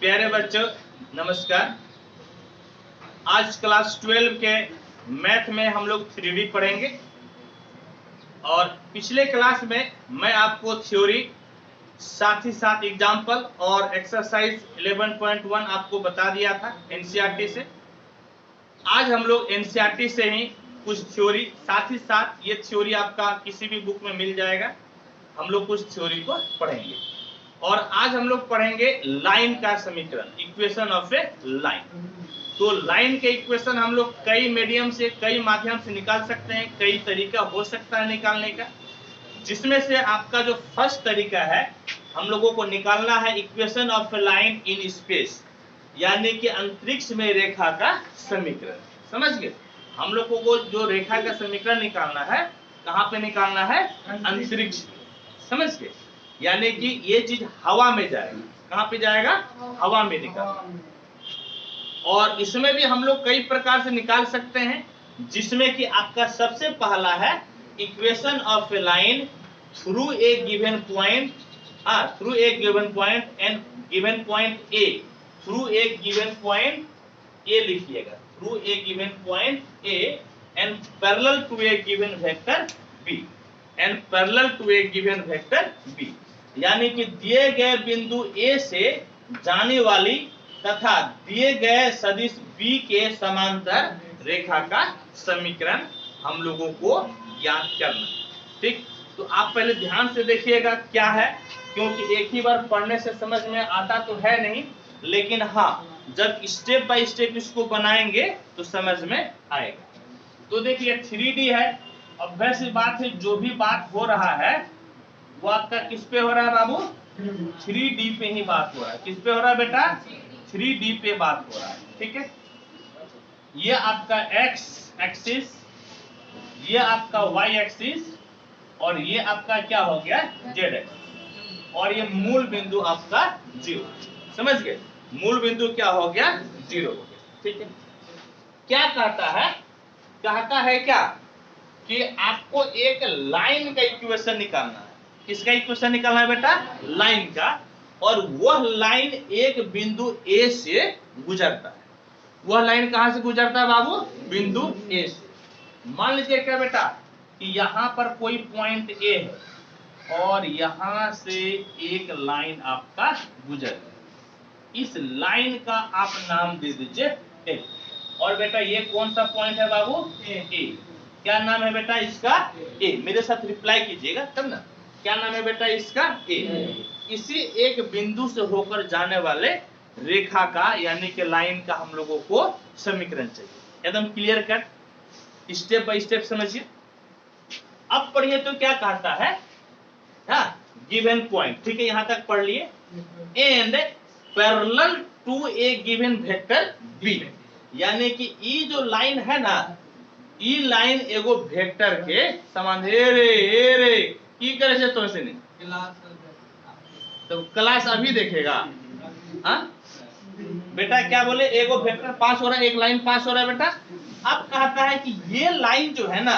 प्यारे बच्चों नमस्कार। आज क्लास 12 के मैथ में हम लोग 3D पढ़ेंगे और पिछले क्लास में मैं आपको थ्योरी साथ ही साथ एग्जाम्पल और एक्सरसाइज 11.1 आपको बता दिया था एनसीईआरटी से। आज हम लोग एनसीईआरटी से ही कुछ थ्योरी, साथ ही साथ ये थ्योरी आपका किसी भी बुक में मिल जाएगा, हम लोग कुछ थ्योरी को पढ़ेंगे। और आज हम लोग पढ़ेंगे लाइन का समीकरण, इक्वेशन ऑफ ए लाइन। तो लाइन के इक्वेशन हम लोग कई मीडियम से, कई माध्यम से निकाल सकते हैं, कई तरीका हो सकता है निकालने का, जिसमें से आपका जो फर्स्ट तरीका है, हम लोगों को निकालना है equation of a line in space, यानी कि अंतरिक्ष में रेखा का समीकरण। समझ गए? हम लोगों को जो रेखा का समीकरण निकालना है, कहाँ पे निकालना है? अंतरिक्ष। समझ गए? यानी कि ये चीज हवा में जाएगा। कहाँ पे जाएगा? हवा में निकालना। और इसमें भी हम लोग कई प्रकार से निकाल सकते हैं, जिसमें कि आपका सबसे पहला है equation of a line through a given point, through a given point and given point A, through a given point A लिखिएगा, through a given point A and parallel to a given vector B, and parallel to a given vector B, यानी कि दिए गए बिंदु ए से जाने वाली तथा दिए गए सदिश बी के समांतर रेखा का समीकरण हम लोगों को ज्ञात करना। ठीक, तो आप पहले ध्यान से देखिएगा क्या है, क्योंकि एक ही बार पढ़ने से समझ में आता तो है नहीं, लेकिन हाँ, जब स्टेप बाय स्टेप इसको बनाएंगे तो समझ में आएगा। तो देखिए 3D है, अभ्यास की बात है, जो भी बात हो रहा है वो आपका किस पे हो रहा है बाबू? 3D पे ही बात हो रहा है। किस पे हो रहा है बेटा? 3D पे बात हो रहा है। ठीक है, ये आपका x एक्सिस, ये आपका y एक्सिस, और ये आपका क्या हो गया? z एक्सिस, और ये मूल बिंदु आपका 0। समझ गए? मूल बिंदु क्या हो गया? 0 हो गया। ठीक है, क्या कहता है? कहता है क्या कि आपको एक लाइन का इक्वेशन निकालना है। किसका इक्वेशन निकालना है बेटा? लाइन का। और वह लाइन एक बिंदु ए से गुजरता है। वह लाइन कहां से गुजरता है बाबू? बिंदु ए से। मान लीजिए क्या बेटा कि यहां पर कोई पॉइंट ए है और यहां से एक लाइन आपका गुजर रही। इस लाइन का आप नाम दे दीजिए ए। और बेटा ये कौन सा पॉइंट है बाबू? ए। क्या नाम है बेटा इसका? ए। मेरे साथ रिप्लाई कीजिएगा तब ना। क्या नाम है बेटा इसका? ए। इसी एक बिंदु से होकर जाने वाले रेखा का, यानी कि लाइन का हम लोगों को समीकरण चाहिए। एकदम clear cut, step by step समझिए। अब पढ़िए तो क्या कहता है? गिवन पॉइंट, ठीक है, यहां तक पढ़ लिए। And parallel to a given vector B, यानी कि ई जो लाइन है ना, ई लाइन एगो वेक्टर के समान। हे रे की करे से तो से नहीं, तो क्लास अभी देखेगा। हाँ बेटा, क्या बोले? एगो वेक्टर पास हो रहा है, एक लाइन पास हो रहा है बेटा। अब कहता है कि ये लाइन जो है ना,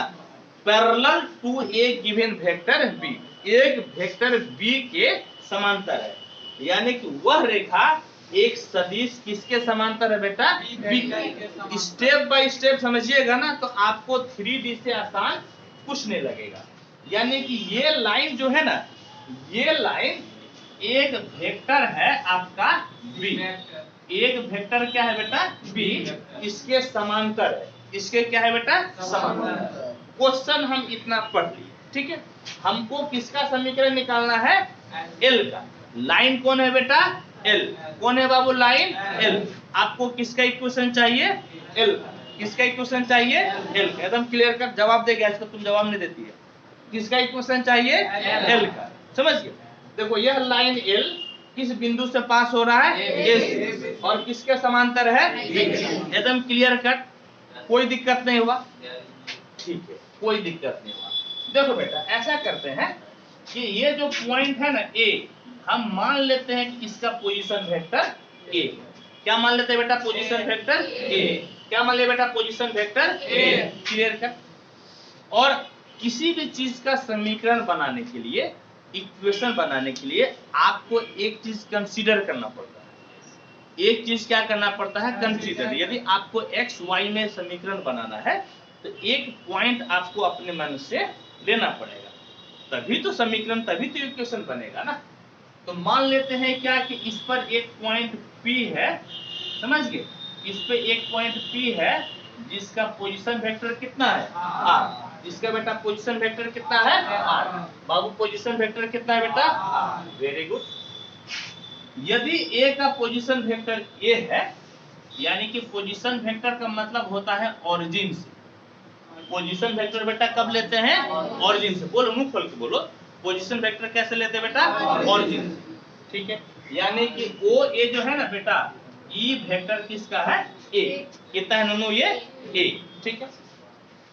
parallel to a given vector b, एक वेक्टर बी के समांतर है, यानी कि वह रेखा एक सदिश किसके समांतर है बेटा? बी। स्टेप बाय स्टेप समझिएगा ना, तो आपको 3D से आसान कुछ नहीं लगेगा। यानी कि ये लाइन जो है ना, ये लाइन एक वेक्टर है आपका बी। एक वेक्टर क्या है बेटा? बी। इसके समांतर है। इसके क्या है बेटा? समांतर। क्वेश्चन हम इतना पढ़ लिए। ठीक है, हमको किसका समीकरण निकालना है? एल का। लाइन कौन है बेटा? एल। कौन है बाबू? Line L. आपको किसका इक्वेशन चाहिए? एल। किसका इक्वेशन चाहिए? एल। एकदम क्लियर कर जवाब देगा, इसका तुम जवाब नहीं देती है। किसका इक्वेशन चाहिए? एल का। समझ गए? देखो यह लाइन एल किस बिंदु से पास हो रहा है? ए से। और किसके समांतर है? बी। एकदम क्लियर कट, कोई दिक्कत नहीं हुआ। ठीक है, कोई दिक्कत नहीं हुआ। देखो बेटा, ऐसा करते हैं कि ये जो पॉइंट है ना ए, हम मान लेते हैं कि इसका पोजीशन वेक्टर ए। क्या मान लेते हैं बेटा? Position vector A. क्या मान लिया बेटा? Position vector A. क्लियर कर। और किसी भी चीज का समीकरण बनाने के लिए, इक्वेशन बनाने के लिए आपको एक चीज कंसीडर करना पड़ता है। एक चीज क्या करना पड़ता है, कंसीडर। यदि आपको एक्स वाई में समीकरण बनाना है तो एक पॉइंट आपको अपने मन से लेना पड़ेगा, तभी तो समीकरण, तभी तो इक्वेशन बनेगा ना। तो मान लेते हैं क्या कि इस पर एक पॉइंट P है, समझ गए, इस पे एक पॉइंट P है जिसका पोजीशन वेक्टर कितना है r। इसका बेटा पोजीशन वेक्टर कितना है r। बाबू पोजीशन वेक्टर कितना है बेटा, वेरी गुड। यदि A का पोजीशन वेक्टर A है, यानी कि पोजीशन वेक्टर का मतलब होता है ओरिजिन से। पोजीशन वेक्टर बेटा कब लेते हैं, ओरिजिन से। बोलो, मुंह खोल के बोलो, पोजीशन वेक्टर कैसे लेते हैं बेटा, ओरिजिन से, ठीक है। यानी कि ओ ए जो है ना बेटा, ई वेक्टर किसका है, ए। कितना है नोनू, ये ए, ठीक है।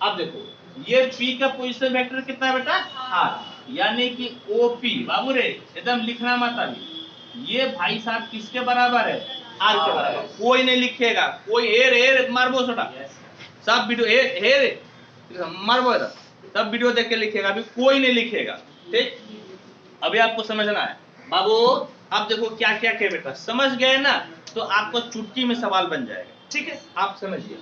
अब देखो ये पी का पोजीशन वेक्टर कितना है बेटा, आर, यानी कि ओ पी, बाबू रे एकदम लिखना मत अभी, ये भाई साहब किसके बराबर है, आर के बराबर। कोई नहीं लिखेगा, कोई एर मारबो छोटा, सब वीडियो एर मारबो, सब वीडियो देख के लिखेगा, अभी कोई नहीं लिखेगा, ठीक। अभी आपको समझना है बाबू। अब देखो क्या क्या क्या बेटा, समझ गए ना, तो आपको चुटकी में सवाल बन जाएगा, ठीक है। आप समझिए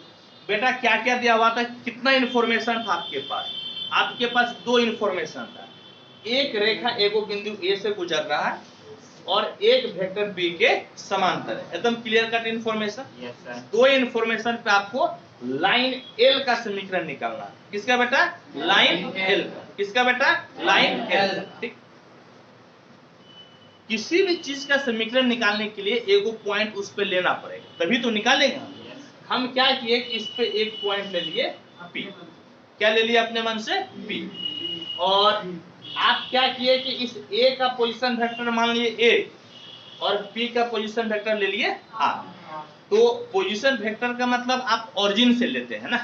बेटा क्या क्या दिया हुआ था, कितना इंफॉर्मेशन था आपके पास। आपके पास दो इंफॉर्मेशन था, एक रेखा एगो बिंदु ए से गुजर रहा है और एक वेक्टर बी के समांतर है, एकदम क्लियर कट इंफॉर्मेशन। दो इंफॉर्मेशन पे आपको लाइन एल का समीकरण निकालना है। किसका बेटा, लाइन एल का। किसका बेटा, लाइन एल, ठीक। किसी भी चीज का समीकरण निकालने के लिए एगो पॉइंट उस पे लेना पड़ेगा, तभी तो निकालेंगे। हम क्या किए कि इस पे एक पॉइंट ले लिए P, क्या ले लिया अपने मन से, P। और आप क्या किए कि इस A का पोजीशन वेक्टर मान लिए A और P का पोजीशन वेक्टर ले लिए R। तो पोजीशन वेक्टर का मतलब आप ओरिजिन से लेते हैं ना,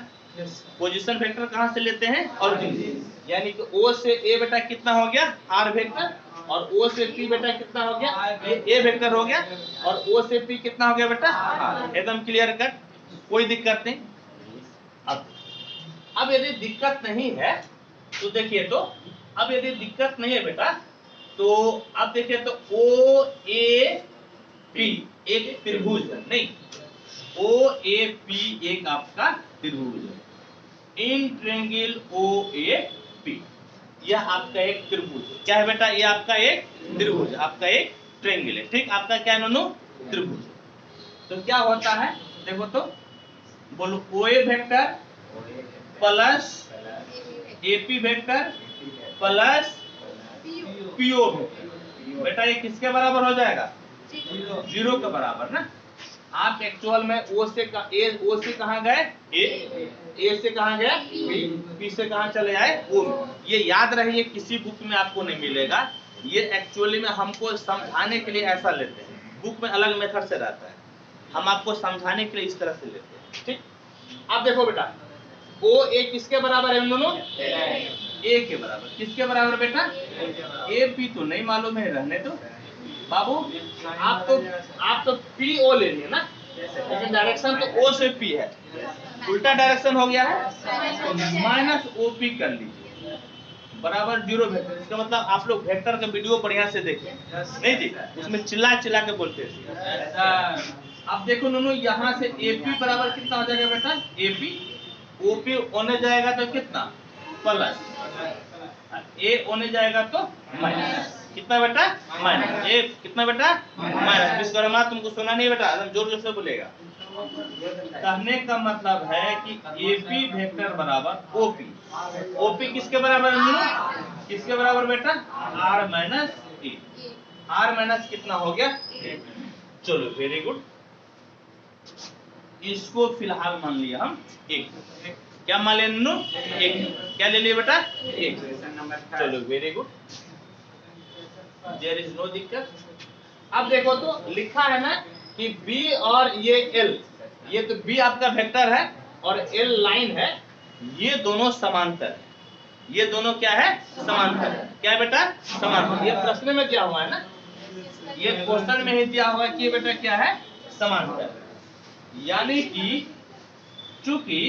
पोजीशन वेक्टर कहां से लेते हैं, ओरिजिन से। यानी कि O से A बेटा कितना हो गया, R वेक्टर, और O से P बेटा कितना हो गया, ये A वेक्टर हो गया, और O से P कितना हो गया बेटा, एकदम क्लियर कट, कोई दिक्कत नहीं। अब यदि दिक्कत नहीं है तो देखिए, तो अब यदि दिक्कत नहीं है बेटा, तो अब देखिए तो O A P एक त्रिभुज है, नहीं, O A P एक आपका त्रिभुज है, in triangle O A P, यह आपका एक त्रिभुज है। क्या है बेटा, ये आपका एक त्रिभुज, आपका एक ट्रायंगल है, ठीक। आपका क्या है नोनू, त्रिभुज। तो क्या होता है देखो तो, बोलो OA vector plus AP vector plus PO vector, बेटा ये किसके बराबर हो जाएगा, जीरो के बराबर ना। आप एक्चुअल में O से कहां गए, A से कहां गए P से कहां चले आए O। ये याद रहिए, किसी बुक में आपको नहीं मिलेगा, ये एक्चुअली में हमको समझाने के लिए ऐसा लेते हैं, बुक में अलग मेथड से रहता है, हम आपको समझाने के लिए इस तरह से लेते हैं, ठीक। अब देखो बेटा O A किसके बराबर है, दोनों A के बराबर। किसके बराबर बेटा, AP तो नहीं मालूम है, रहने दो बाबू। आप तो PO ले लिए ना, लेकिन डायरेक्शन तो O से P है, उल्टा डायरेक्शन हो गया है, तो माइनस OP कर लीजिए, बराबर जीरो वेक्टर। इसका मतलब आप लोग वेक्टर का वीडियो बढ़िया से देखें, नहीं जी, उसमें चिल्ला चिल्ला के बोलते हैं। अब देखो नोनू, यहाँ से AP बराबर कितना हो जाएगा बेटा, AP OP होने जाएगा तो कितना, प्लस, A होने जाएगा तो माइनस, कितना बेटा, माइनस। A कितना बेटा, माइनस। विश्वकर्मा तुमको सुना नहीं बेटा, एकदम जोर जोर से बोलेगा। कहने का मतलब है कि AP वेक्टर बराबर OP, OP किसके बराबर है, किसके बराबर बेटा, R minus A। R minus कितना हो गया, चलो वेरी गुड। इसको फिलहाल मान लिया हम एक, क्या मान लिया नन्नू, एक, क्या ले लिए बेटा, एक, चलो very good, there is no दिक्कत। अब देखो तो लिखा है ना कि B और ये L, ये तो B आपका वेक्टर है और L लाइन है, ये दोनों समांतर है, ये दोनों क्या है, समांतर है। क्या है बेटा, समांतर। ये प्रश्न में क्या हुआ है ना, ये क्वेश्चन में ही दिया हुआ है कि बेटा क्या है, समांतर। यानी कि चूंकि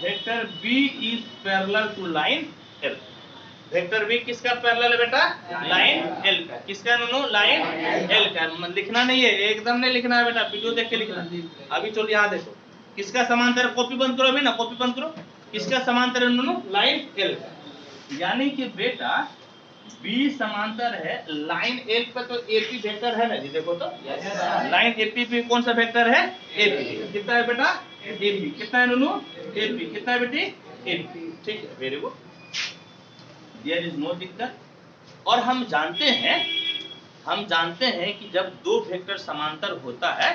vector B is parallel to line L, vector B किसका पैरेलल है बेटा, लाइन एल का। किसका नुनू? लाइन एल का। लिखना नहीं है, एकदम नहीं लिखना है बेटा, वीडियो देख के लिखना। अभी चलो यहाँ देखो, किसका समांतर, कॉपी बंद करो अभी ना, कॉपी बंद करो। किसका समांतर है नुनू? लाइन एल का। यानी कि बेटा बी समांतर है लाइन एल पे, तो एपी वेक्टर है ना जी, देखो तो लाइन एपी पे कौन सा वेक्टर है? एपी। कितना है बेटा? एपी। कितना है नुनू? एपी। कितना है बेटी? एपी। ठीक है, very good, there is no दिक्कत। और हम जानते हैं कि जब दो वेक्टर समांतर होता है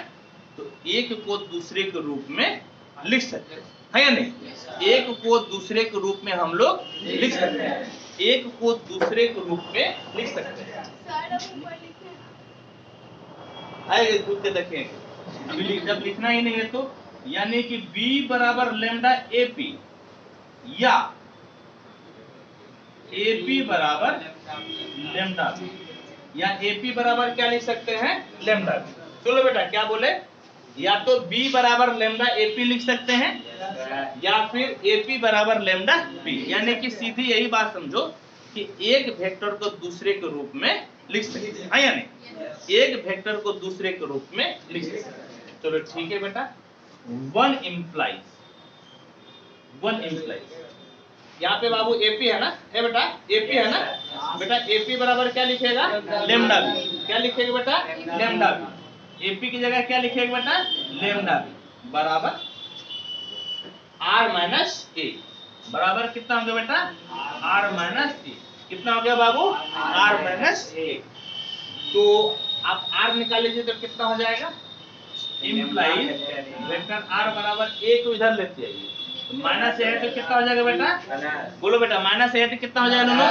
तो एक को दूसरे के रूप में लिख सकते हैं, है या नहीं? एक को दूसरे के रूप में हम लोग लिख सकते हैं, एक को दूसरे के रूप में लिख सकते हैं। आइए खुद के देखें, अभी जब लिखना ही नहीं है तो, यानी कि B बराबर लेमडा AP या AP बराबर लेमडा B, या AP बराबर क्या लिख सकते हैं? Lambda B। चलो बेटा क्या बोले, या तो B बराबर लेमडा AP लिख सकते हैं या फिर AP बराबर लेमडा B। यानी कि सीधी यही बात समझो कि एक वेक्टर को दूसरे के रूप में लिख सकते हैं, या नहीं? एक वेक्टर को दूसरे के रूप में लिख सकते हैं। चलो ठीक है बेटा, वन इम्प्लाइज यहाँ पे बाबू AP है ना, है बेटा? AP है ना बेटा? AP बराबर क्या लिखेगा? Lambda B। क्या लिखेगा बेटा? Lambda B। AP की जगह क्या लिखेगा बेटा? लेमडा B बराबर R माइनस A। बराबर कितना हो गया बेटा? R minus A। कितना हो गया बाबू? R minus A। तो आप R निकाल लीजिए तो कितना हो जाएगा? इम्प्लाइज वेक्टर R बराबर A को इधर लेते आइए, माइनस A है तो कितना हो जाएगा बेटा? बोलो बेटा, माइनस A है तो कितना हो जाएगा दोनों?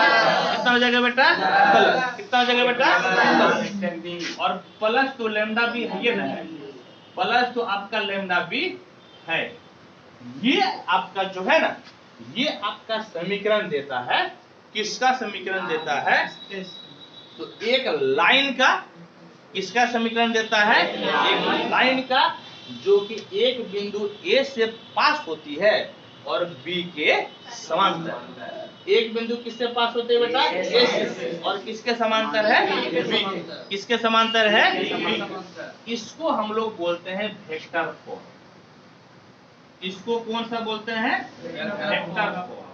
कितना हो जाएगा बेटा? प्लस। कितना हो जाएगा बेटा? प्लस। और प्लस तो लेमडा भी है ना, प्लस तो आपका लेमडा भी है। ये आपका जो है ना, ये आपका समीकरण देता है, किसका समीकरण देता है? तो एक लाइन का किसका समीकरण देता है? एक लाइन का, जो कि एक बिंदु A से पास होती है और B के समांतर। एक बिंदु किससे पास होते है बेटा? A से। और किसके समांतर है? B। किसके समांतर है? B। इसको हम लोग बोलते हैं वेक्टर फॉर्म। इसको कौन सा बोलते हैं? Vector form.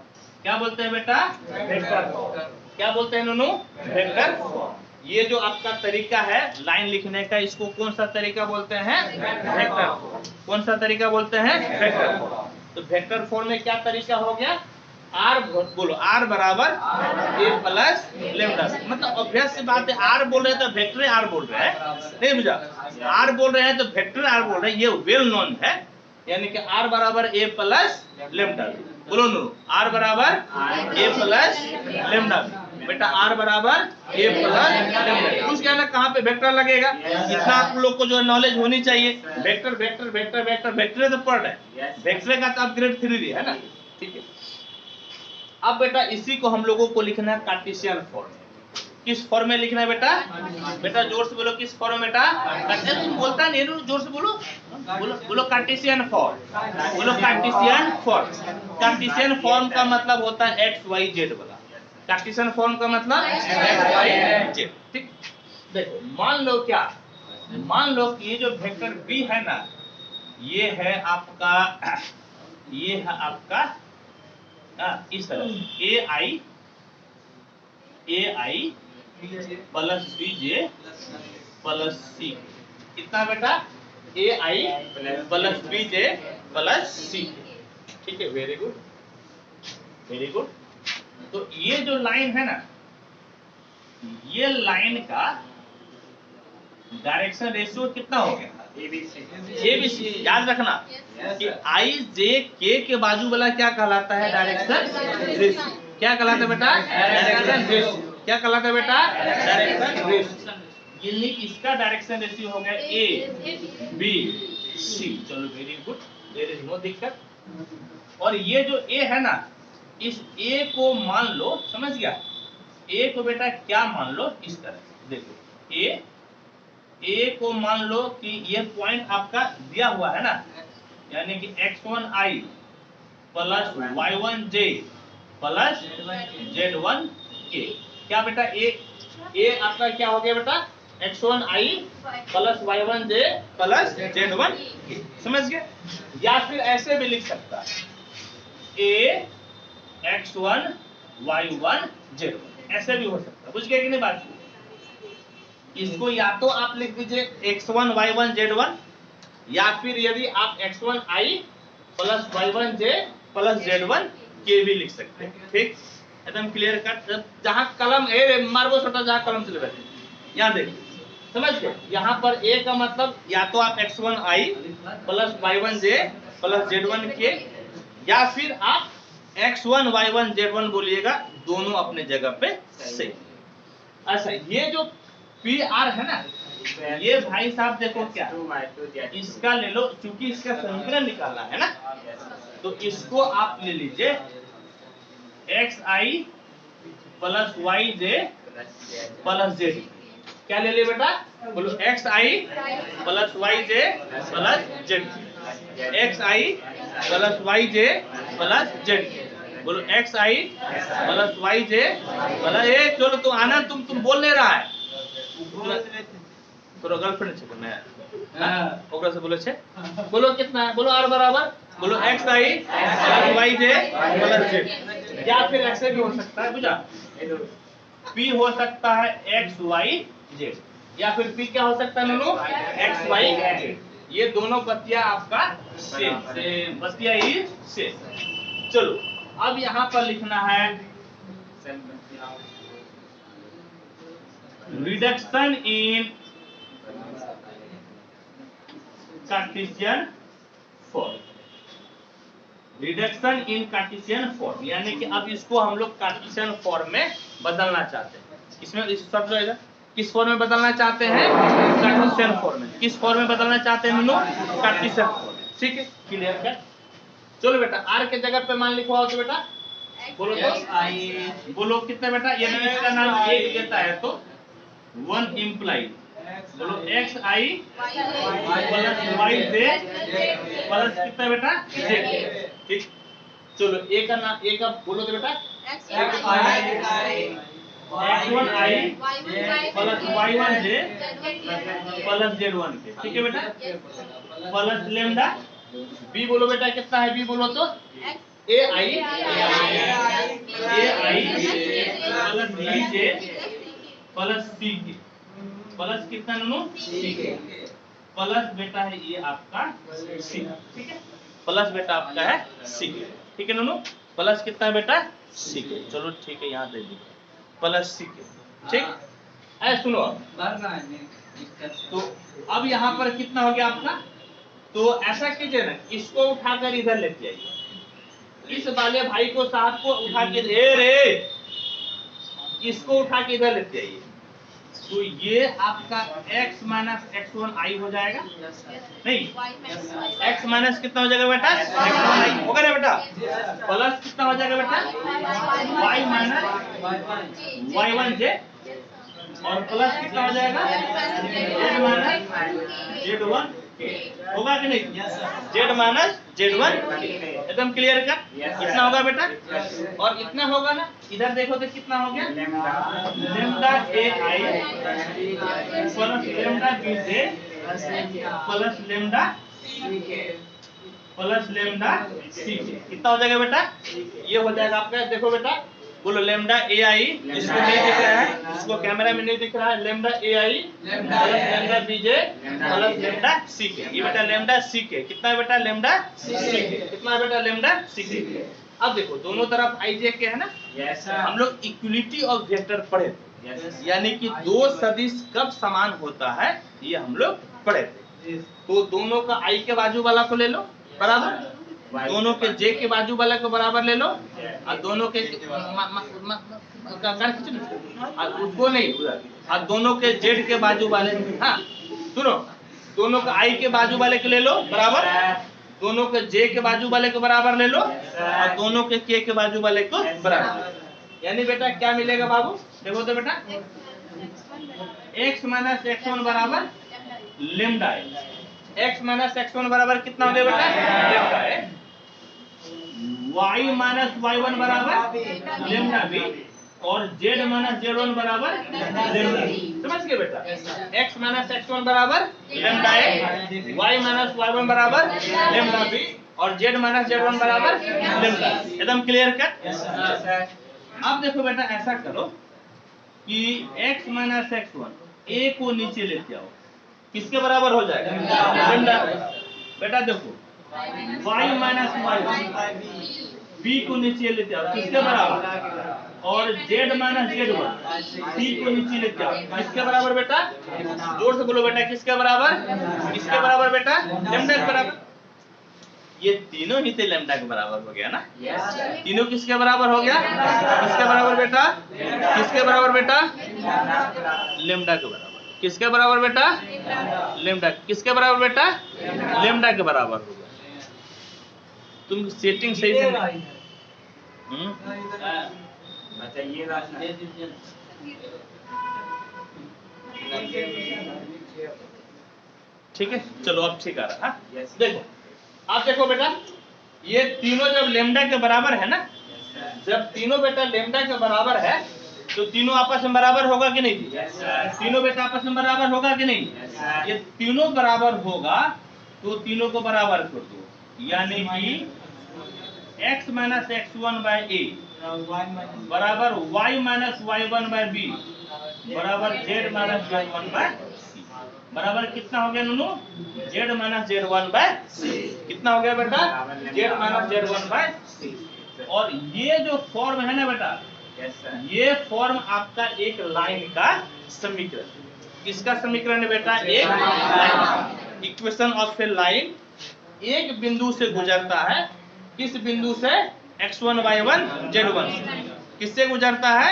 क्या बोलते हैं बेटा? Vector form. क्या बोलते हैं नूनू? Vector form. ये जो आपका तरीका है लाइन लिखने का, इसको कौन सा तरीका बोलते हैं? Vector form. कौन सा तरीका बोलते हैं? Vector form. तो वेक्टर फॉर्म में क्या तरीका हो गया? R बोलो, R बराबर A प्लस लेमडा। मतलब अभ्यास से बात है, R बोल रहे हैं तो वेक्टर R बोल रहे हैं, नहीं बुझा? R बोल रहे हैं तो वेक्टर R बोल रहे हैं, ये वेल नोन है। यानी कि R बराबर A प्लस लेमडा। बोलो नो, R बराबर A प्लस लेमडा। बेटा R बराबर A प्लस लेमडा। कुछ कहना कहाँ पे वेक्टर लगेगा, इतना आप लोग को जो नॉलेज होनी चाहिए। Vector vector vector vector vector तो पढ़ रहे हैं, वेक्टर का तो आप ग्रेड 3 है ना, ठीक है। अब बेटा इसी को हम लोगों को लिखना है कार्टेशियन फॉर्म। किस फॉर्म में लिखना है बेटा? बेटा जोर से बोलो, किस फॉर्म बेटा? तुम बोलता नहीं, जोर से बोलो, बोलो कार्टेशियन फॉर्म। बोलो कार्टेशियन फॉर्म। कार्टेशियन फॉर्म का मतलब होता है एक्स वाई जेड वाला। कार्टेशियन फॉर्म का मतलब एक्स वाई जेड, ठीक। देखो मान लो क्या, मान लो कि ये जो वेक्टर बी है ना, ये है आपका, ये है आपका इस तरह ए आई प्लस बी जे प्लस सी। कितना बेटा? ए आई प्लस बी जे प्लस सी। ठीक है, वेरी गुड वेरी गुड। तो ये जो लाइन है ना, ये लाइन का डायरेक्शन रेशियो कितना हो गया? एबीसी। याद रखना कि आई जे के के बाजू वाला क्या कहलाता है? Direction ratio. क्या कहलाता है बेटा? Direction ratio. क्या कहलाता है बेटा? Direction ratio. यानी इसका डायरेक्शन रेशियो हो गया ए बी सी। चलो very good, there is no दिक्कत। और ये जो ए है ना, इस ए को मान लो, समझ गया? ए को बेटा क्या मान लो, इस तरह देखो, ए को मान लो कि ये पॉइंट आपका दिया हुआ है ना, यानी कि x1i plus y1j plus z1k। क्या बेटा? ए ये आपका क्या हो गया बेटा, x1i plus y1j plus z1k, समझ गए। या फिर ऐसे भी लिख सकता है a x1 y1 z1, ऐसे भी हो सकता है, बुझ गए कि नहीं बात। इसको या तो आप लिख दीजिए x1 y1 z1, या फिर यदि आप x1i plus y1j plus z1k भी लिख सकते हैं, ठीक, एकदम क्लियर कट। जहां कलम ए मार्बो छोटा, जहां कलम चले बैठे, यहाँ देखिए, समझ गए। यहाँ पर a का मतलब या तो आप x1i plus y1j plus z1k, या फिर आप x1 y1 z1 बोलिएगा, दोनों अपने जगह पे सही। अच्छा, ये जो PR है ना, ये भाई साहब देखो क्या, इसका ले लो, चूंकि इसका समीकरण निकालना है ना, तो इसको आप ले लीजिए xi plus yj plus z। क्या ले ले बेटा, बोलो xi plus yj plus z, xi plus yj plus z, बोलो xi प्लस yj प्लस, चलो तो आनंद तुम बोल नहीं रहा है, तोरा गर्लफ्रेंड छे ना, हां ओकरा से बोले छे, बोलो कितना है, बोलो r बराबर, बोलो xi plus yj plus z। या फिर ऐसे भी हो सकता है, बुझा, p हो सकता है xy z, या फिर p क्या हो सकता है नोनो, xy z। ये दोनों बतिया आपका सेम बतिया ही सेम। चलो अब यहाँ पर लिखना है reduction in Cartesian form, reduction in Cartesian form, यानी कि अब इसको हम लोग कार्टेशियन फॉर्म में बदलना चाहते हैं। इसमें इस सब जो है किस फॉर्म में बदलना चाहते हैं, कार्टेशियन फॉर्म में। किस फॉर्म में बदलना चाहते हैं लोग, कार्टेशियन फॉर्म, ठीक है, क्लियर है। चलो बेटा r के जगह पे मान लिखवा हो तो बेटा बोलो, तो बोलो कितना बेटा, यदि इसका नाम 1 देता है तो 1 इम्प्लाइड, बोलो xi प्लस yj प्लस कितना बेटा z, ठीक। चलो a का नाम, a का बोलो तो बेटा x1i plus y1j plus z1k, ठीक है बेटा, प्लस लेमडा b, बोलो बेटा कितना है b, बोलो तो ai plus bj plus ck plus कितना नो ck, प्लस बेटा है ये आपका ck, ठीक है, प्लस बेटा आपका है ck, ठीक है नोनो, प्लस कितना है बेटा ck। चलो ठीक है, यहाँ दे दीजिए प्लस ck, ठीक। ऐ सुनो, तो अब यहाँ पर कितना हो गया आपका, तो ऐसा कीजिए ना, इसको उठाकर इधर लेते आइए, इस वाले भाई को साहब को उठा के रे इसको उठा के इधर लेते आइए, तो ये आपका x माइनस x1i हो जाएगा, नहीं x माइनस कितना हो जाएगा बेटा, x1i होगा ना बेटा, प्लस कितना हो जाएगा बेटा y माइनस y1j, और प्लस कितना हो जाएगा z माइनस z1 होगा कि नहीं, z माइनस z1, एकदम क्लियर कर। इतना होगा बेटा, और इतना होगा ना, इधर देखो तो कितना हो गया, lambda ai plus lambda bj plus lambda ck, कितना हो जाएगा बेटा, ये हो जाएगा आपका, देखो बेटा बोलो लेमडा ai, इसको नहीं दिख रहा है, इसको कैमरा में नहीं दिख रहा है, lambda ai plus lambda bj plus lambda ck, ये बेटा लेमडा ck कितना है बेटा, लेमडा ck कितना है बेटा, लेमडा ck। अब देखो दोनों तरफ ij के है ना, हम लोग इक्वलिटी ऑफ वेक्टर पढ़े थे, यानी कि दो सदिश कब समान होता है, ये हम लोग पढ़े थे। तो दोनों का i के बाजू वाला को ले लो बराबर, दोनों के j के बाजू वाला को बराबर ले लो, और दोनों के उसको नहीं, और दोनों के z के बाजू वाले, हाँ सुनो, दोनों का i के बाजू वाले को ले लो बराबर, दोनों के j के बाजू वाले को बराबर ले लो, और दोनों के k के बाजू वाले को बराबर, यानी बेटा क्या मिलेगा बाबू, देखो तो बेटा x माइनस x1 बराबर लेमडा है, x माइनस x1 बराबर कितना हो गया बेटा लेमडा है, y माइनस y1 बराबर लेमडा बी, और z माइनस z1 बराबर लेमडा। समझ गए बेटा? x माइनस x1 बराबर lambda a, y minus y1 बराबर लेमडा b और z माइनस z1 बराबर लेमडा। एकदम क्लियर कट? अब देखो बेटा, ऐसा करो कि x माइनस x1 a को नीचे लेते आओ, किसके बराबर हो जाएगा? लेमडा। बेटा देखो y माइनस y1 b को नीचे लेते आओ, किसके बराबर? और z माइनस z1 c को नीचे लेते आओ, किसके बराबर बेटा? जोर से बोलो बेटा, किसके बराबर? किसके बराबर बेटा? लेमडा के बराबर। ये तीनों ही तो लेमडा के बराबर हो गया ना? तीनों किसके बराबर हो गया? किसके बराबर बेटा? किसके बराबर बेटा? लेमडा के बराबर। किसके बराबर बेटा? लेमडा। किसके बराबर बेटा? लेमडा के बराबर हो गया। तुम सेटिंग सही से अच्छा ये ठीक है, चलो अब ठीक आ रहा है। देखो आप देखो बेटा, ये तीनों जब लेमडा के बराबर है ना, जब तीनों बेटा लेमडा के बराबर है तो तीनों आपस में बराबर होगा कि नहीं? तीनों बेटा आपस में बराबर होगा कि नहीं? ये तीनों बराबर होगा तो तीनों को बराबर कर दो, यानी कि x minus x1 by a बराबर y minus y1 by b बराबर z minus z1 by c बराबर कितना हो गया नूनू? z minus z1 by c। कितना हो गया बेटा? z minus z1 by c। और ये जो फॉर्म है ना बेटा, ये फॉर्म आपका एक लाइन का समीकरण। किसका समीकरण है बेटा? एक line. Equation of a line एक बिंदु से गुजरता है। किस बिंदु से? x1 y1 z1। किससे गुजरता है?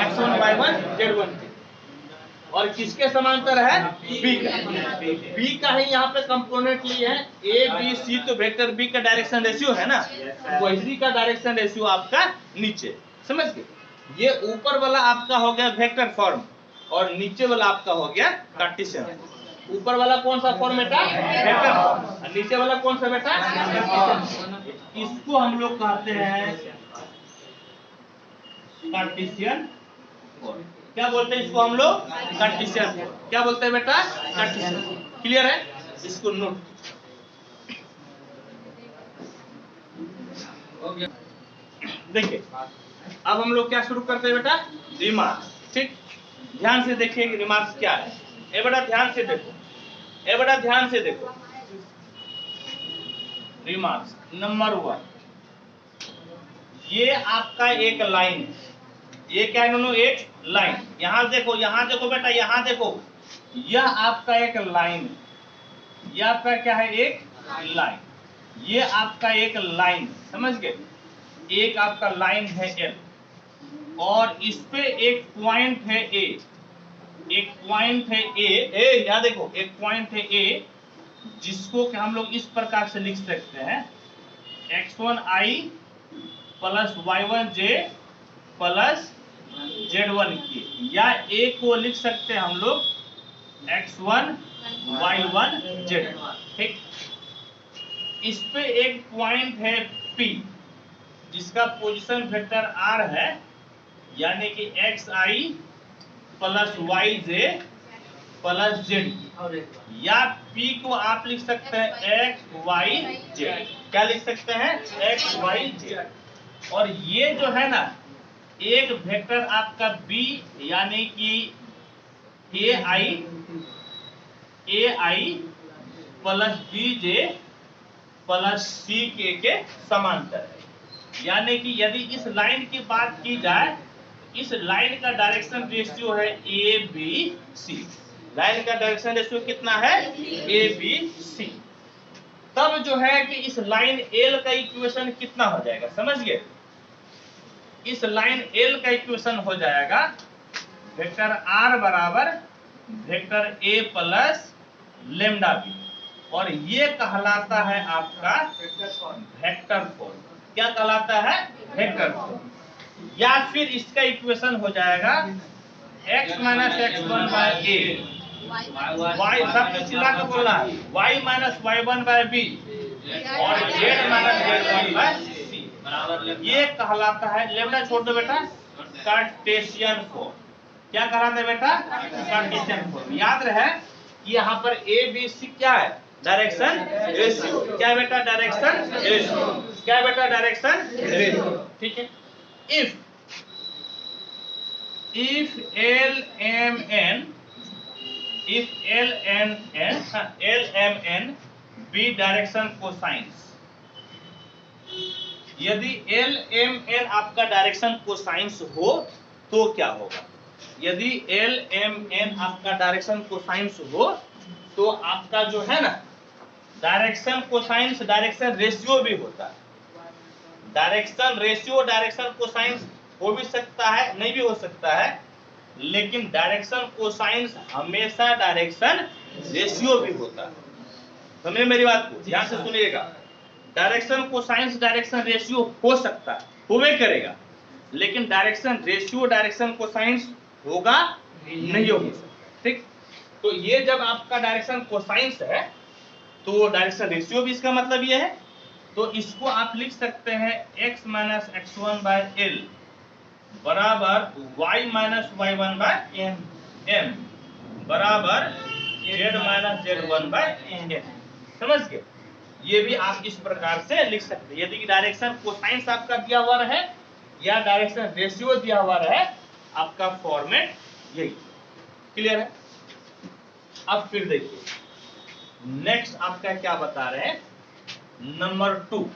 x1 y1 z1। और किसके समांतर है? b का। b का ही यहाँ पे कंपोनेंट लिए है a b c, तो वेक्टर b का डायरेक्शन रेशियो है ना, वही का डायरेक्शन रेशियो आपका नीचे। समझ गए? ये ऊपर वाला आपका हो गया वेक्टर फॉर्म और नीचे वाला आपका हो गया कार्टेशियन। ऊपर वाला कौन सा फॉर्म बेटा? Vector form. और नीचे वाला कौन सा बेटा? इसको हम लोग कहते हैं कार्टेशियन फॉर्म। क्या बोलते हैं इसको हम लोग? Cartesian form. क्या बोलते हैं बेटा? कार्टेशियन। क्लियर है? इसको नोट देखिए। अब हम लोग क्या शुरू करते हैं बेटा? रिमार्क्स। ठीक, ध्यान से देखिए कि रिमार्क्स क्या है। ए बेटा ध्यान से देखो, ए बेटा ध्यान से देखो। रिमार्क्स नंबर 1, ये आपका एक लाइन है। ये क्या है नूनू? एक लाइन। यहां देखो, यहां देखो बेटा, यहां देखो, यह आपका एक लाइन है। यह आपका क्या है? एक लाइन। ये आपका एक लाइन, समझ गए? एक आपका लाइन है L और इस पे एक पॉइंट है A। एक पॉइंट है A, यहाँ देखो, एक पॉइंट है A जिसको कि हम लोग इस प्रकार से लिख सकते हैं x1i plus y1j plus z1k, या A को लिख सकते हैं हम लोग x1 y1 z1। ठीक, इस पे एक पॉइंट है P जिसका पोजीशन वेक्टर r है, यानी कि xi plus yj plus z, या P को आप लिख सकते हैं x y z। क्या लिख सकते हैं? x y z। और ये जो है ना, एक वेक्टर आपका B यानी कि ai plus bj plus ck के समांतर है। यानी कि यदि इस लाइन की बात की जाए, इस लाइन का डायरेक्शन रेशियो है ए बी सी। लाइन का डायरेक्शन रेशियो कितना है? A B c. तब जो है कि इस लाइन एल का इक्वेशन कितना हो जाएगा? समझ गए? इस लाइन एल का इक्वेशन हो जाएगा वेक्टर आर बराबर vector a plus lambda b, और ये कहलाता है आपका वेक्टर फॉर्म। क्या कहलाता है? Vector form. या फिर इसका इक्वेशन हो जाएगा x minus x1 by a, y सब चिल्ला के बोलना है, y minus y1 by b और z minus z1 by c. ये कहलाता है, लेमडा छोड़ दो बेटा, कार्टेशियन फॉर्म। क्या कहलाता है बेटा? Cartesian form. याद रहे कि यहाँ पर ए बी सी क्या है? Direction ratio. क्या बेटा? Direction ratio. क्या बेटा? Direction ratio. ठीक है। If L M N be direction cosines, यदि L M N आपका डायरेक्शन कोसाइंस हो तो क्या होगा? यदि L M N आपका डायरेक्शन कोसाइंस हो तो आपका जो है ना डायरेक्शन कोसाइंस डायरेक्शन रेशियो भी होता है। डायरेक्शन रेशियो डायरेक्शन कोसाइंस हो भी सकता है, नहीं भी हो सकता है, लेकिन डायरेक्शन कोसाइंस हमेशा डायरेक्शन रेशियो भी होता है। समझे मेरी बात को? ध्यान से सुनिएगा। डायरेक्शन कोसाइंस डायरेक्शन रेशियो हो सकता है, होवे करेगा, लेकिन डायरेक्शन रेशियो डायरेक्शन कोसाइंस होगा नहीं होगा। ठीक। तो ये जब आपका डायरेक्शन कोसाइंस है तो डायरेक्शन रेशियो भी इसका मतलब ये है। तो इसको आप लिख सकते हैं x minus x1 by l बराबर y minus y1 by m बराबर z minus z1 by n। समझ गए? ये भी आप इस प्रकार से लिख सकते हैं। यदि डायरेक्शन कोसाइंस आपका दिया हुआ रहे या डायरेक्शन रेशियो दिया हुआ रहे, आपका फॉर्मेट यही। क्लियर है? अब फिर देखिए नेक्स्ट आपका क्या बता रहे हैं, नंबर टू।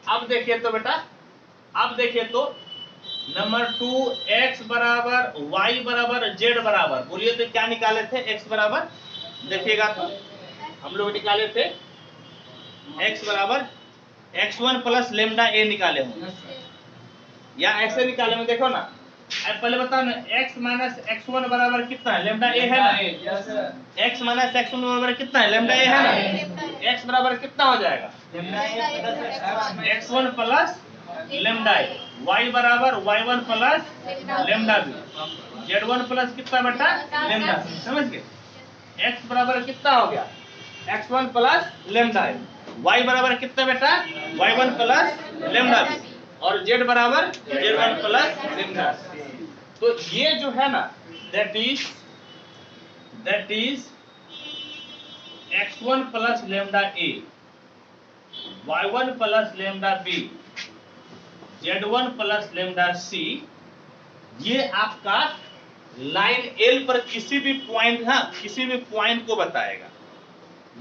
अब देखिए तो बेटा, अब देखिए तो नंबर 2 x बराबर y बराबर z बराबर, बोलिए तो क्या निकाले थे? x बराबर, देखिएगा तो हम लोग निकाले थे x बराबर x1 प्लस लेमडा a निकाले होंगे, या ऐसे निकाले होंगे। देखो ना, अब पहले बताओ ना, x माइनस x1 बराबर कितना है? लेमडा a है ना। x माइनस x1 बराबर कितना है? लेमडा a है ना। x बराबर कितना हो जाएगा? x1 plus lambda a। y बराबर y1 plus lambda b। z1 plus कितना बेटा? लेमडा। समझ गए? x बराबर कितना हो गया? x1 plus lambda a। y बराबर कितना बेटा? y1 plus lambda b। और z बराबर z1 प्लस लेमडा। तो ये जो है ना that is x1 plus lambda a, y1 plus lambda b, z1 plus lambda c। ये आपका लाइन L पर किसी भी पॉइंट को बताएगा।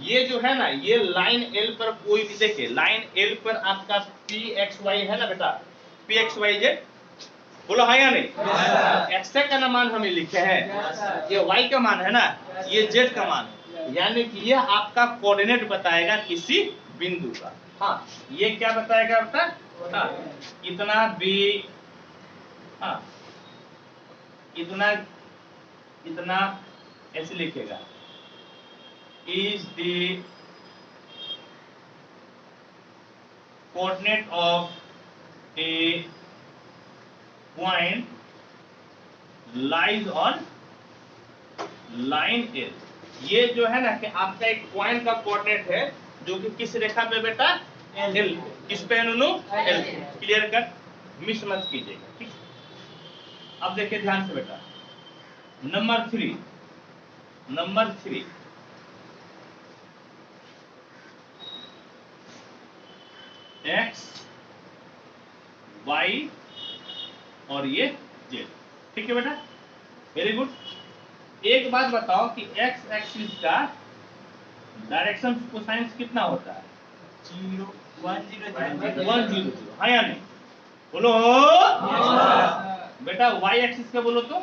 ये जो है ना, ये लाइन L पर कोई भी, देखिए लाइन L पर आपका pxy है ना बेटा, pxyz, बोलो हाँ या नहीं? x का ना मान हमें लिखे हैं, ये y का मान है ना, ये z का मान है, यानी कि ये आपका कोऑर्डिनेट बताएगा किसी बिंदु का। हाँ, ये क्या बताएगा बेटा? हाँ, इतना b, हाँ इतना ऐसे लिखेगा, is the coordinate of a point lies on line L। ये जो है ना कि आपका एक पॉइंट का कोऑर्डिनेट है जो कि किस रेखा पे बेटा? L। किस पे नुनू? L। क्लियर कट, मिस मत कीजिएगा। ठीक। अब देखिए ध्यान से बेटा, नंबर 3 x y और ये z। ठीक है बेटा, वेरी गुड। एक बात बताओ कि x एक्सिस का डायरेक्शन कोसाइंस कितना होता है? 0 1 0 0। हाँ या नहीं? बोलो बेटा। y एक्सिस का बोलो तो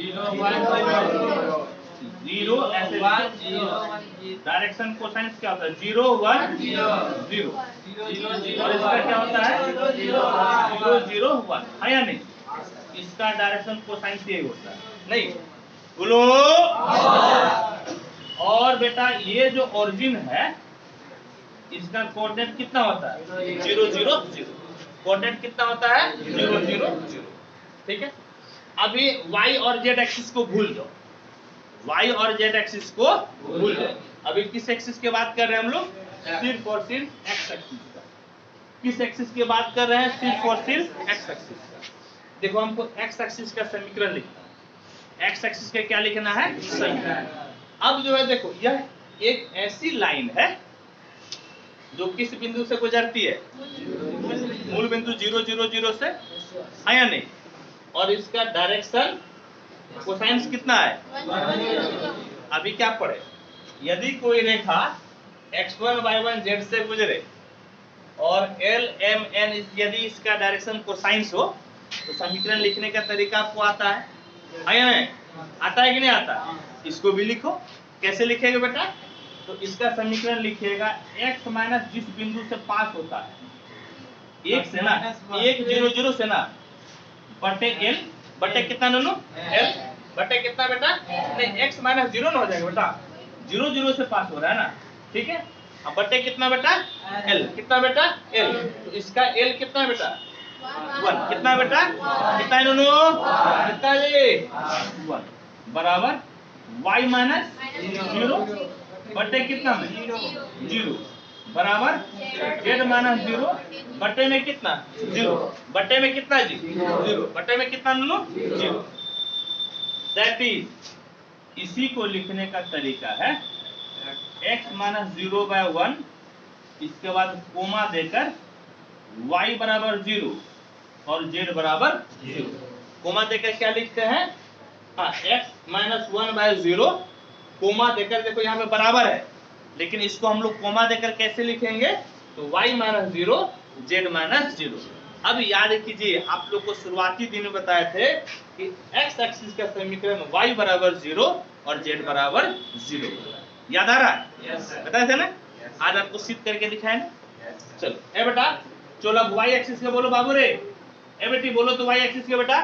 0 1 0 ऐसे। डायरेक्शन कोसाइंस क्या होता है? 0 1 0। और इसका क्या होता है? 0 0 1। हाँ या नहीं? इसका डायरेक्शन कोसाइंस यही होता है, नहीं? बोलो। और बेटा ये जो ओरिजिन है इसका कोऑर्डिनेट कितना होता है? 0 0 0। कोऑर्डिनेट कितना होता है? 0 0 0। ठीक है। अभी y और z एक्सिस को भूल जाओ, y और z एक्सिस को भूल जाओ। अभी किस एक्सिस की बात कर रहे हैं हम लोग? सिर्फ और सिर्फ x एक्सिस का। किस एक्सिस की बात कर रहे हैं? सिर्फ और सिर्फ एक्स एक्सिस का। देखो हमको एक्स एक्सिस का समीकरण लिखना है। एक्स एक्सिस का क्या लिखना है? समीकरण। अब जो है देखो, यह एक ऐसी लाइन है जो किस बिंदु से गुजरती है? मूल बिंदु 0 0 0 से, है या नहीं? और इसका डायरेक्शन कोसाइंस कितना है? अभी क्या पढ़े? यदि कोई रेखा x1 y1 z से गुजरे और l m n यदि इसका डायरेक्शन कोसाइंस हो तो समीकरण लिखने का तरीका आपको आता है या नहीं? आता है कि नहीं आता? इसको भी लिखो। कैसे लिखेगा बेटा? तो इसका समीकरण लिखिएगा x माइनस जिस बिंदु से पास होता है, एक से ना, 1 0 0 से ना, बटे l बटे कितना नूनू? l बटे कितना बेटा? नहीं, x माइनस 0 ना हो जाएगा बेटा, 0 0 से पास हो रहा है ना, ठीक है। अब बटे कितना बेटा? l। कितना बेटा? l। तो इसका l कितना बेटा? 1। कितना बेटा? कितना है नूनू? कितना ये? 1 बराबर y माइनस 0 बटे कितना में? 0 बराबर z माइनस 0 बटे में कितना? 0 बटे में कितना जी? 0 बटे में कितना नूनू? 0। दैट इज, इसी को लिखने का तरीका है x माइनस 0/1, इसके बाद कोमा देकर y बराबर 0 और z बराबर 0। कोमा देकर क्या लिखते हैं? x माइनस 1/0 कोमा देकर, देखो यहाँ पे बराबर है, लेकिन इसको हम लोग कोमा देकर कैसे लिखेंगे? तो y माइनस 0 z माइनस 0। अब याद कीजिए, आप लोग को शुरुआती दिन में बताए थे कि x एक्सिस का समीकरण y बराबर 0 और z बराबर 0। याद आ रहा है? बताए थे ना? आज आपको सिद्ध करके दिखाए ना। चलो ए बेटा, चलो अब y एक्सिस का बोलो बाबू रे। ए बेटी बोलो तो y एक्सिस का बेटा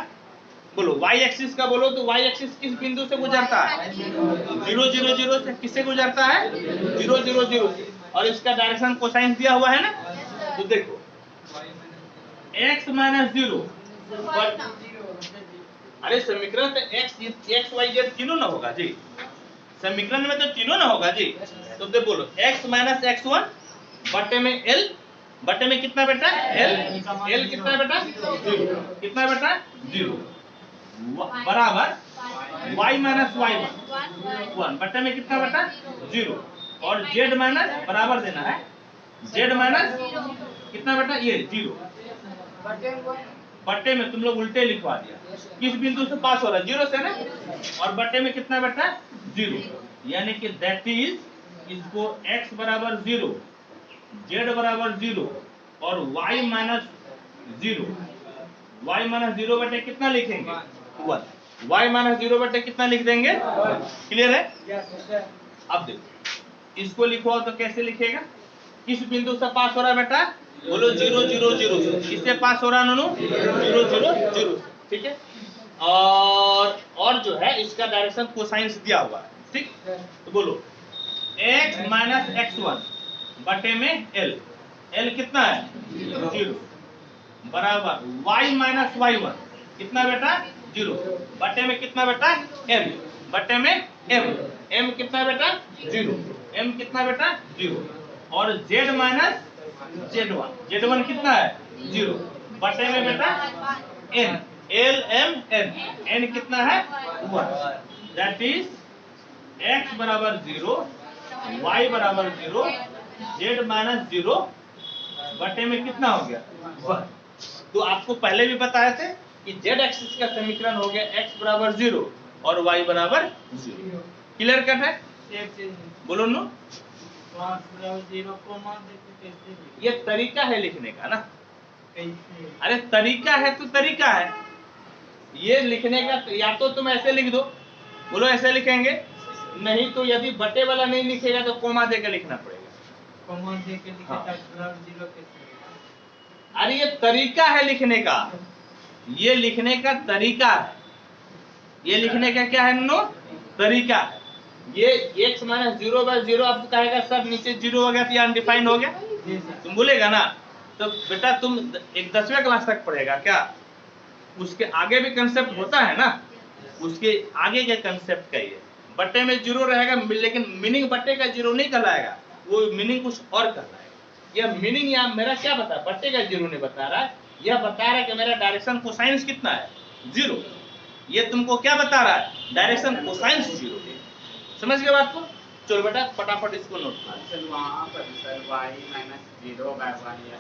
बोलो। y एक्सिस का बोलो तो y एक्सिस किस बिंदु से गुजरता है? 0 0 0 से। किससे गुजरता है? 0 0 0 से। और इसका डायरेक्शन कोसाइन दिया हुआ है ना, तो देखो x माइनस 0, अरे समीकरण तो x y z तीनों ना होगा जी, समीकरण में तो तीनों ना होगा जी। तो दे बोलो x माइनस x1 बटे में l बटे में कितना बेटा? l कितना बेटा? 0। कितना बेटा? 0 बराबर y माइनस y1 1 बटे में कितना बेटा? 0 और z माइनस बराबर देना है, z माइनस कितना बेटा? ये 0 बटे में तुम लोग उल्टे लिखवा दिया। किस बिंदु से पास हो रहा है? 0 से ना, और बटे में कितना बेटा? 0। यानी कि दैट इज, इसको x बराबर 0 z बराबर 0 और y माइनस 0, y माइनस 0 बटे कितना लिखेंगे? 1। y माइनस 0 बटे कितना लिख देंगे? क्लियर है? अब देखो इसको लिखो तो कैसे लिखेगा? किस बिंदु से पास हो रहा है बेटा? बोलो 0 0 0 से। किससे पास हो रहा है नूनू? 0 0 0, ठीक है। और जो है इसका डायरेक्शन कोसाइंस दिया हुआ है, ठीक। तो बोलो x माइनस x1 बटे में l, l कितना है? 0 बराबर y माइनस y1 कितना बेटा? 0 बटे में कितना बेटा? m बटे में m कितना बेटा? 0 m कितना बेटा? 0 और z माइनस z1 कितना है? 0 बटे में बेटा n, l m n कितना है? 1। दैट इज x बराबर 0 y बराबर 0 z माइनस 0 बटे में कितना हो गया? 1। तो आपको पहले भी बताए थे कि z एक्सिस का समीकरण हो गया x बराबर 0 और y बराबर 0। क्लियर कट है? बोलो नो। ये तरीका है लिखने का ना। अरे तरीका है तो तरीका है, ये लिखने का। या तो तुम ऐसे लिख दो, बोलो ऐसे लिखेंगे, नहीं तो यदि बटे वाला नहीं लिखेगा तो कोमा देकर लिखना पड़ेगा। कोमा देकर लिखेगा। अरे ये तरीका है लिखने का, ये लिखने का तरीका है। ये लिखने का क्या है नो? तरीका है। ये x माइनस 0/0 आपको कहेगा सर नीचे 0 हो गया तो अनडिफाइंड हो गया, तुम बोलेगा ना। तो बेटा तुम एक 10वें क्लास तक पढ़ेगा क्या? उसके आगे भी कंसेप्ट होता है ना, उसके आगे के कंसेप्ट का ये बटे में 0 रहेगा, लेकिन मीनिंग बटे का 0 नहीं कहलाएगा, वो मीनिंग कुछ और कहलाएगा। यह मीनिंग यहाँ मेरा क्या बता, बट्टे का जीरो नहीं बता रहा है, यह बता रहा है कि मेरा डायरेक्शन कोसाइंस कितना है, जीरो। ये तुमको क्या बता रहा है, डायरेक्शन कोसाइंस जीरो है। समझ गए बात को? चलो बेटा फटाफट इसको नोट करो। सर वहाँ पर सर y माइनस 0/1 या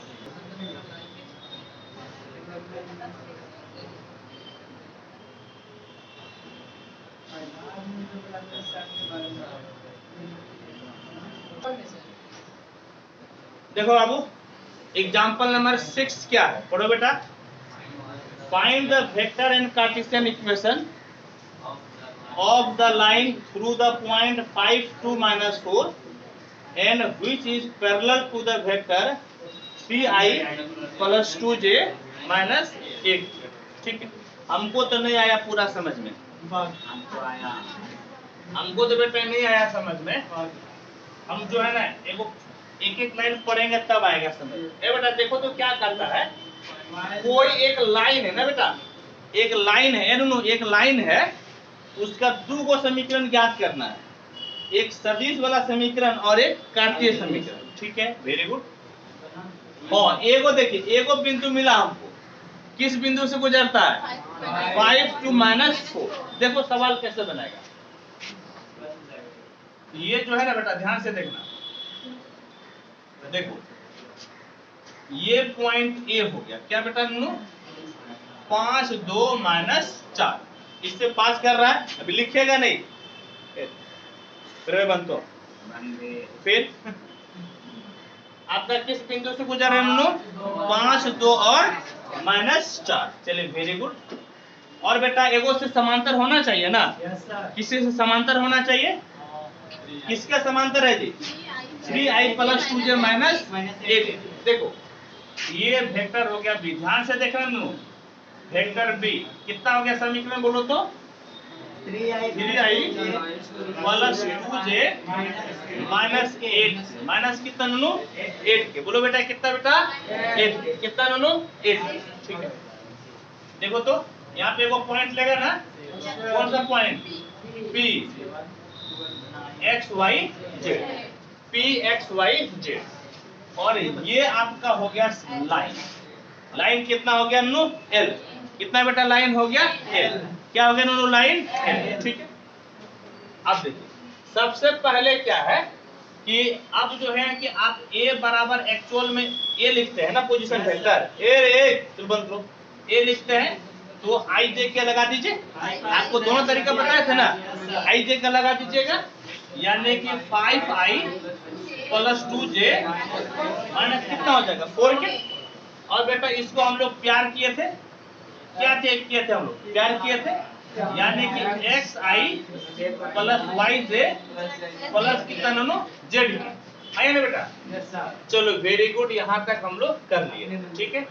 देखो बाबू, एग्जाम्पल नंबर 6 क्या है, पढ़ो बेटा। Find the vector and Cartesian equation of the line through the point 5 2 minus 4 and which is parallel to the vector 3i plus 2j minus 8। ठीक है, हमको तो नहीं आया पूरा समझ में, हमको आया, हमको तो बेटा नहीं आया समझ में। हम जो है ना एक एक लाइन पढ़ेंगे तब आएगा समझ। ए बेटा देखो तो क्या करता है, कोई एक लाइन है ना बेटा, एक लाइन है, एक लाइन है, उसका दो को समीकरण ज्ञात करना है, एक सदिश वाला समीकरण और एक कार्तीय समीकरण। ठीक है, वेरी गुड। और एगो देखिए, एगो बिंदु मिला हमको, किस बिंदु से गुजरता है, 5 2 minus 4। देखो सवाल कैसे बनाएगा, ये जो है ना बेटा ध्यान से देखना, देखो ये पॉइंट ए हो गया, क्या बेटा नो 5 2 -4, इससे पास कर रहा है, अभी लिखेगा नहीं बंतो, फिर आपका किस बिंदु से गुजर रहे हैं, 5 2 और -4। चलिए वेरी गुड। और बेटा एगो से समांतर होना चाहिए ना, किसी से समांतर होना चाहिए, किसका समांतर है जी, 3i + 2j - 8। देखो ये वेक्टर हो गया बी, ध्यान से देखना नो, वेक्टर बी कितना हो गया समीकरण बोलो तो, 3i + 2j - 8 माइनस कितना नो 8 के, बोलो बेटा कितना बेटा 8 के, कितना नो 8। ठीक है, देखो तो यहाँ पे वो पॉइंट लेगा ना, कौन सा point, P x y z, P x y z। और ये आपका हो गया लाइन, लाइन कितना हो गया नो L, कितना बेटा लाइन हो गया L, क्या हो गया नो लाइन L। ठीक है, अब देखिए सबसे पहले क्या है कि अब जो है कि आप A बराबर एक्चुअल में A लिखते हैं ना, पोजीशन वेक्टर A लिखते हैं तो आई जे क्या लगा दीजिए, आपको दोनों तरीका बताए थे ना, आई जे का लगा दीजिएगा, यानी कि 5i + 2j माइनस कितना हो जाएगा 4 के। और बेटा इसको हम लोग प्यार किए थे, क्या किए थे हम लोग, प्यार किए थे, यानी कि xi + yj प्लस कितना नो z आया ना बेटा। चलो वेरी गुड, यहाँ तक हम लोग कर लिए। ठीक है,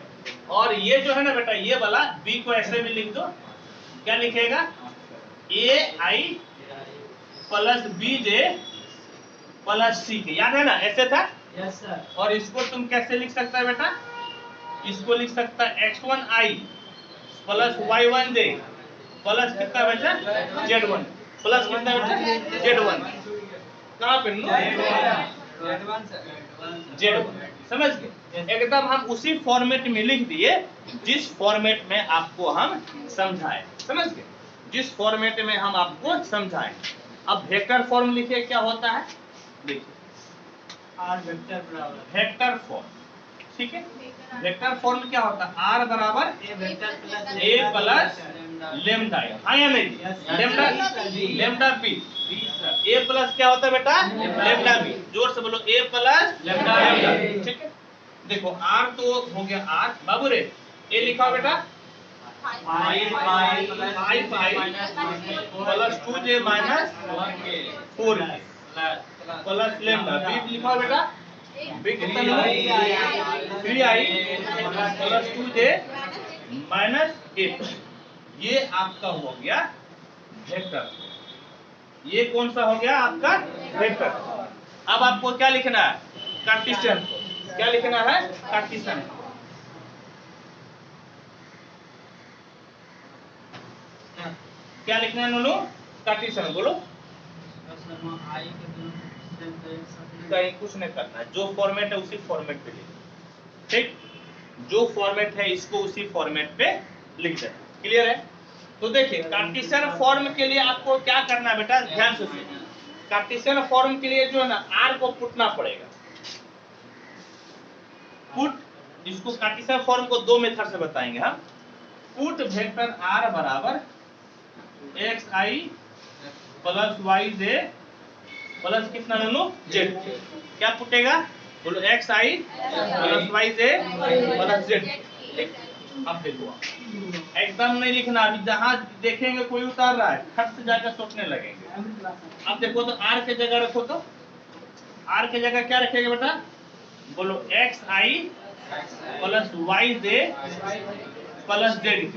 और ये जो है ना बेटा ये वाला b को ऐसे भी लिख दो, क्या लिखेगा ai + bj + c के, याद है ना ऐसे था। Yes sir. और और इसको तुम कैसे लिख सकता है बेटा, इसको लिख सकता है x1i + y1j प्लस कितना बेटा z1 प्लस कितना बेटा z1, कहाँ पे नो z1, समझ गए। एकदम हम उसी फॉर्मेट में लिख दिए जिस फॉर्मेट में आपको हम समझाए, समझ गए, जिस फॉर्मेट में हम आपको समझाए। अब वेक्टर फॉर्म लिखिए क्या होता है, देखिए r वेक्टर बराबर वेक्टर फॉर्म। ठीक है, वेक्टर फॉर्म क्या होता है, r बराबर a vector plus a plus lambda, हाँ या नहीं, लेमडा बी, a प्लस क्या होता है बेटा लेमडा बी, जोर से बोलो a प्लस लेमडा बी। ठीक है, देखो r तो हो गया r, बाबू रे a लिखा बेटा 5i + 2j - 4 plus lambda B लिखा बेटा, बी कितना 3i + 2j - 8। ये आपका हो गया वेक्टर, ये कौन सा हो गया आपका वेक्टर। अब आपको क्या लिखना है, कार्टेशियन, क्या लिखना है कार्टेशियन। क्या लिखना है नोनू, कार्टेशियन बोलो। कहीं कुछ नहीं करना है, जो फॉर्मेट है उसी फॉर्मेट पे लिखना, ठीक, जो फॉर्मेट है इसको उसी फॉर्मेट पे लिख देना। क्लियर है? तो देखिए कार्टेशियन फॉर्म के लिए आपको क्या करना है बेटा, ध्यान से सुनिए। कार्टेशियन फॉर्म के लिए जो है ना आर को पुटना पड़ेगा, पुट, इसको कार्टेशियन फॉर्म को दो मेथड से बताएंगे हम। पुट वेक्टर आर बराबर एक्स आई प्लस वाई जे प्लस कितना नोनो जेड। क्या पुटेगा, बोलो एक्स आई प्लस वाई जे प्लस जेड। अब देखो एकदम नहीं लिखना, अभी जहां देखेंगे कोई उतार रहा है खट से जाकर सोचने लगेंगे। अब देखो तो आर के जगह रखो, तो आर के जगह क्या रखेगा बेटा, बोलो एक्स आई प्लस वाई जे प्लस जेड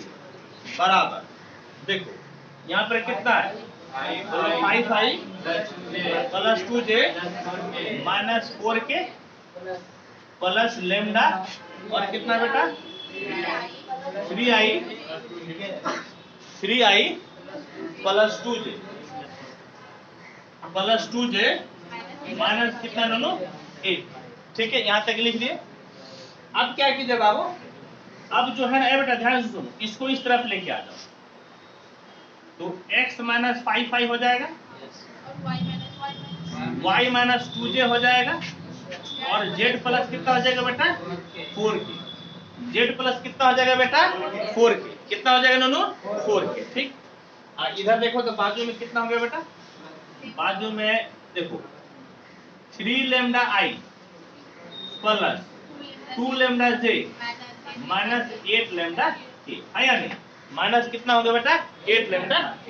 बराबर, देखो यहाँ पर कितना है, बोलो 5i plus 2j minus 4k plus lambda और कितना बेटा 3i प्लस 2j माइनस कितना दोनों 8। ठीक है, यहाँ तक लिख दिए। अब क्या कीजिए बाबू, अब जो है ना बेटा ध्यान से सुनो, इसको इस तरफ लेके आ जाओ, तो x माइनस 5 हो जाएगा, y माइनस 2j हो जाएगा और z प्लस कितना हो जाएगा बेटा 4k। z प्लस कितना हो जाएगा बेटा 4k, कितना हो जाएगा नोनो 4k। ठीक, और इधर देखो तो बाजू में कितना हो गया बेटा, बाजू में देखो 3 lambda i plus 2 lambda j minus 8 lambda k है या नहीं, माइनस कितना हो गया बेटा 8 लेमडा k।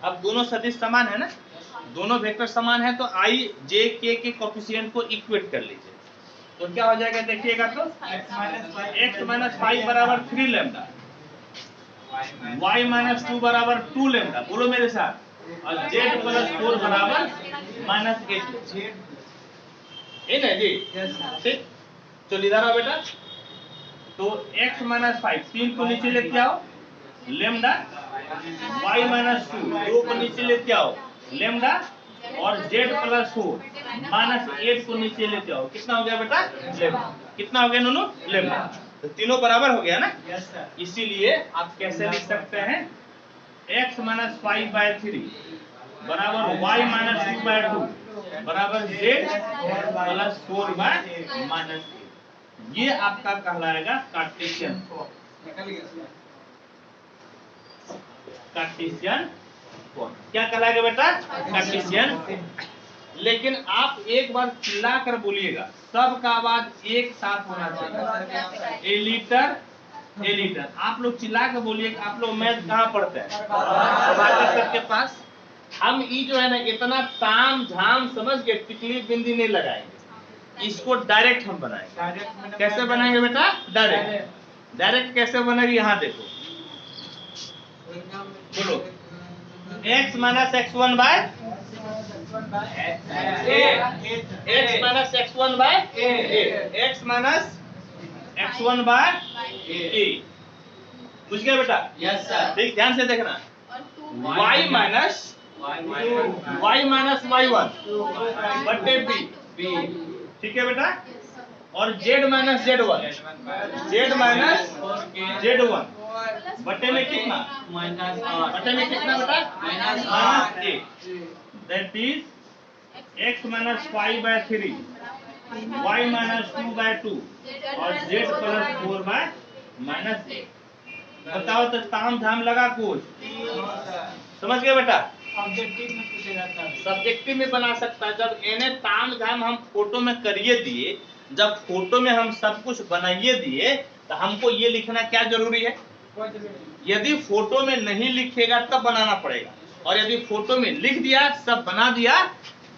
अब दोनों सदिश समान है ना, दोनों वेक्टर समान है, तो i j k के कोफिशिएंट को इक्वेट कर लीजिए, तो क्या हो जाएगा देखिएगा, तो x माइनस 5 बराबर 3 लेमडा, y माइनस 2 बराबर 2 लेमडा, बोलो मेरे साथ, और z प्लस 4 बराबर माइनस 8 है ना जी। ठीक, चलो इधर आओ बेटा, तो x माइनस 5 3 को नीचे लेते आओ लेमडा, y माइनस 2 2 को नीचे लेते आओ लेमडा और z प्लस 4 माइनस 8 को नीचे लेते आओ, कितना हो गया बेटा लेमडा, कितना हो गया दोनों लेमडा, तो तीनों बराबर हो गया ना। इसीलिए आप कैसे लिख सकते हैं, x माइनस 5/3 बराबर y माइनस 2/2 बराबर z प्लस 4/-8, ये आपका कहलाएगा कार्टेशियन फॉर्म। क्या कहलाएगा बेटा कार्टेशियन। लेकिन आप एक बार चिल्ला कर बोलिएगा, सबका आवाज एक साथ होना चाहिए, ए लीटर। आप लोग चिल्ला कर बोलिए, आप लोग मैथ कहाँ पढ़ते हैं प्रभाकर सर के पास। हम ये जो है ना इतना ताम झाम समझ के टिकली बिंदी नहीं लगाएंगे, इसको डायरेक्ट हम बनाएंगे। कैसे बनाएंगे बेटा, डायरेक्ट कैसे बनेगी, यहाँ देखो, बोलो x minus x1 by x minus x1 by x minus x1 by a, बुझ गया बेटा। Yes sir. ठीक, ध्यान से देखना, y माइनस y1 बटे b, ठीक है बेटा, और z minus z1 minus z1 बटे में कितना, बटे में कितना बेटा minus 8, that is x minus 5/3 y minus 2/2 और z प्लस 4/-8। बताओ तो ताम झाम लगा कुछ, समझ गए बेटा। सब्जेक्टिव में बना सकता है, जब इन्हें ताम झाम हम फोटो में करिए दिए, जब फोटो में हम सब कुछ बनाइए दिए, तो हमको ये लिखना क्या जरूरी है। यदि फोटो में नहीं लिखेगा तब बनाना पड़ेगा, और यदि फोटो में लिख दिया सब बना दिया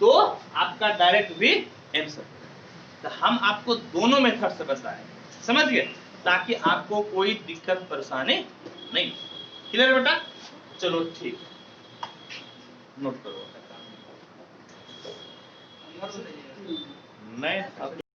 तो आपका डायरेक्ट भी आंसर। तो हम आपको दोनों मेथड से बताएं, समझ गए, ताकि आपको कोई दिक्कत परेशानी नहीं। क्लियर बेटा, चलो ठीक, नोट करो। नहीं